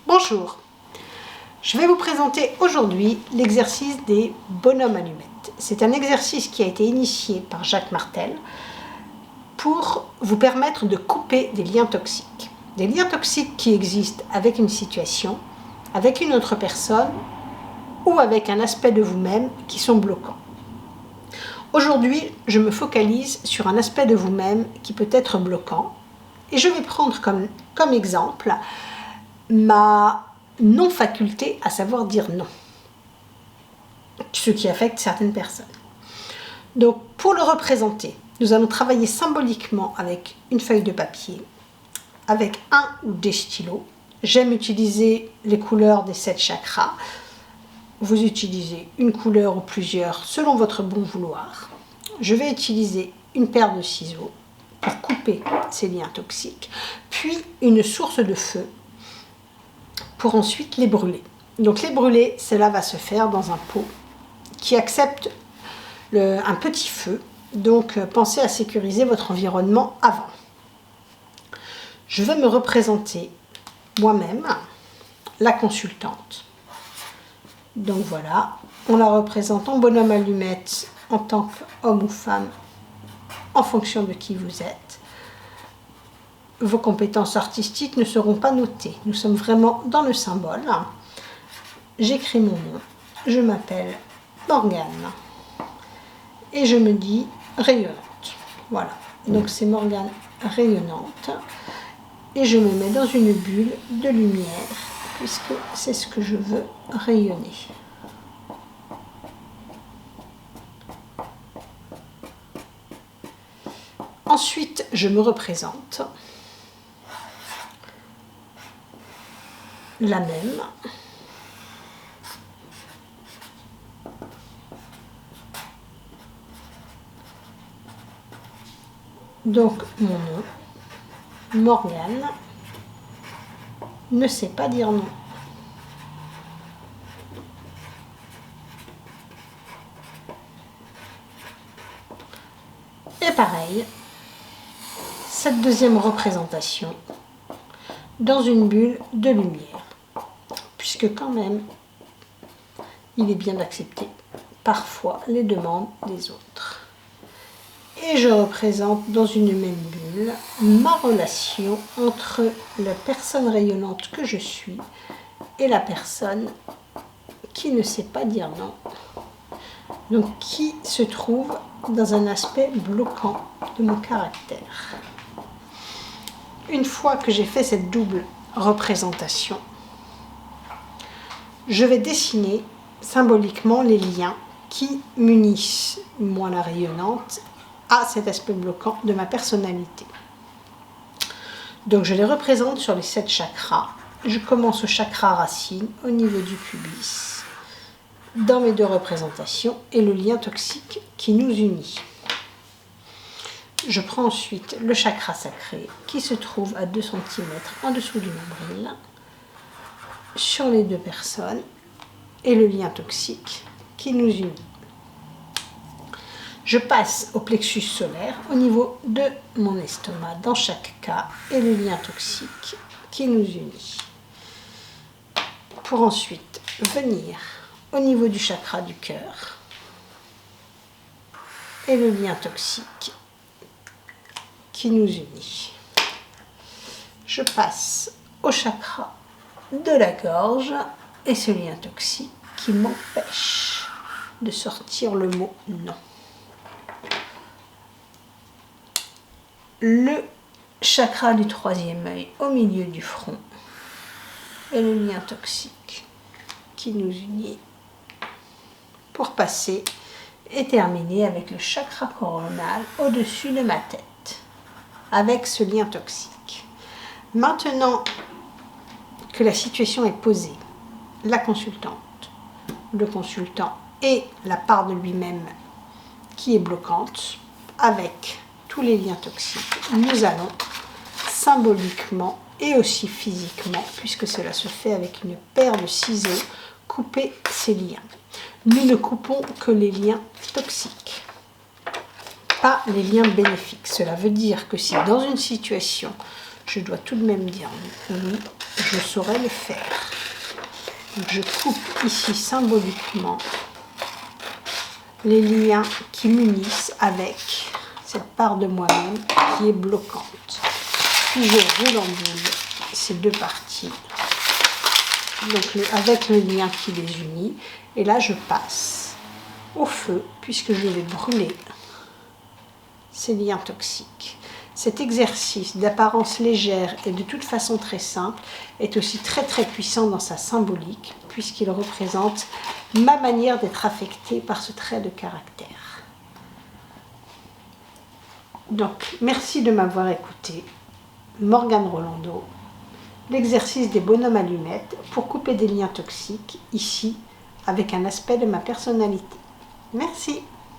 Bonjour, je vais vous présenter aujourd'hui l'exercice des bonhommes allumettes. C'est un exercice qui a été initié par Jacques Martel pour vous permettre de couper des liens toxiques. Des liens toxiques qui existent avec une situation, avec une autre personne ou avec un aspect de vous-même qui sont bloquants. Aujourd'hui, je me focalise sur un aspect de vous-même qui peut être bloquant et je vais prendre comme exemple ma non-faculté à savoir dire non, ce qui affecte certaines personnes. Donc, pour le représenter, nous allons travailler symboliquement avec une feuille de papier, avec un ou des stylos. J'aime utiliser les couleurs des 7 chakras. Vous utilisez une couleur ou plusieurs selon votre bon vouloir. Je vais utiliser une paire de ciseaux pour couper ces liens toxiques, puis une source de feu pour ensuite les brûler. Donc les brûler, cela va se faire dans un pot qui accepte un petit feu. Donc pensez à sécuriser votre environnement avant. Je vais me représenter moi-même, la consultante. Donc voilà, on la représente en bonhomme allumette, en tant qu'homme ou femme, en fonction de qui vous êtes. Vos compétences artistiques ne seront pas notées. Nous sommes vraiment dans le symbole. J'écris mon nom. Je m'appelle Morgane. Et je me dis rayonnante. Voilà. Donc c'est Morgane rayonnante. Et je me mets dans une bulle de lumière, puisque c'est ce que je veux rayonner. Ensuite, je me représente la même. Donc, mon nom, Morgane, ne sait pas dire non. Et pareil, cette deuxième représentation dans une bulle de lumière, puisque quand même, il est bien d'accepter parfois les demandes des autres. Et je représente dans une même bulle ma relation entre la personne rayonnante que je suis et la personne qui ne sait pas dire non. Donc qui se trouve dans un aspect bloquant de mon caractère. Une fois que j'ai fait cette double représentation, je vais dessiner symboliquement les liens qui m'unissent, moi la rayonnante, à cet aspect bloquant de ma personnalité. Donc je les représente sur les 7 chakras. Je commence au chakra racine, au niveau du pubis, dans mes 2 représentations, et le lien toxique qui nous unit. Je prends ensuite le chakra sacré qui se trouve à 2 cm en dessous du nombril, sur les 2 personnes, et le lien toxique qui nous unit. Je passe au plexus solaire au niveau de mon estomac dans chaque cas et le lien toxique qui nous unit. Pour ensuite venir au niveau du chakra du cœur et le lien toxique qui nous unit. Je passe au chakra de la gorge et ce lien toxique qui m'empêche de sortir le mot non. Le chakra du 3e œil au milieu du front et le lien toxique qui nous unit pour passer et terminer avec le chakra coronal au-dessus de ma tête avec ce lien toxique. Maintenant que la situation est posée, la consultante, le consultant et la part de lui-même qui est bloquante avec tous les liens toxiques, nous allons symboliquement et aussi physiquement, puisque cela se fait avec une paire de ciseaux, couper ces liens. Nous ne coupons que les liens toxiques, pas les liens bénéfiques. Cela veut dire que si dans une situation, je dois tout de même dire oui, je saurais le faire. Donc je coupe ici symboliquement les liens qui m'unissent avec cette part de moi-même qui est bloquante. Puis je roule en boule ces deux parties, donc avec le lien qui les unit. Et là je passe au feu puisque je vais brûler ces liens toxiques. Cet exercice d'apparence légère et de toute façon très simple est aussi très puissant dans sa symbolique puisqu'il représente ma manière d'être affectée par ce trait de caractère. Donc merci de m'avoir écouté. Morgane Rolando, l'exercice des bonhommes allumettes pour couper des liens toxiques ici avec un aspect de ma personnalité. Merci.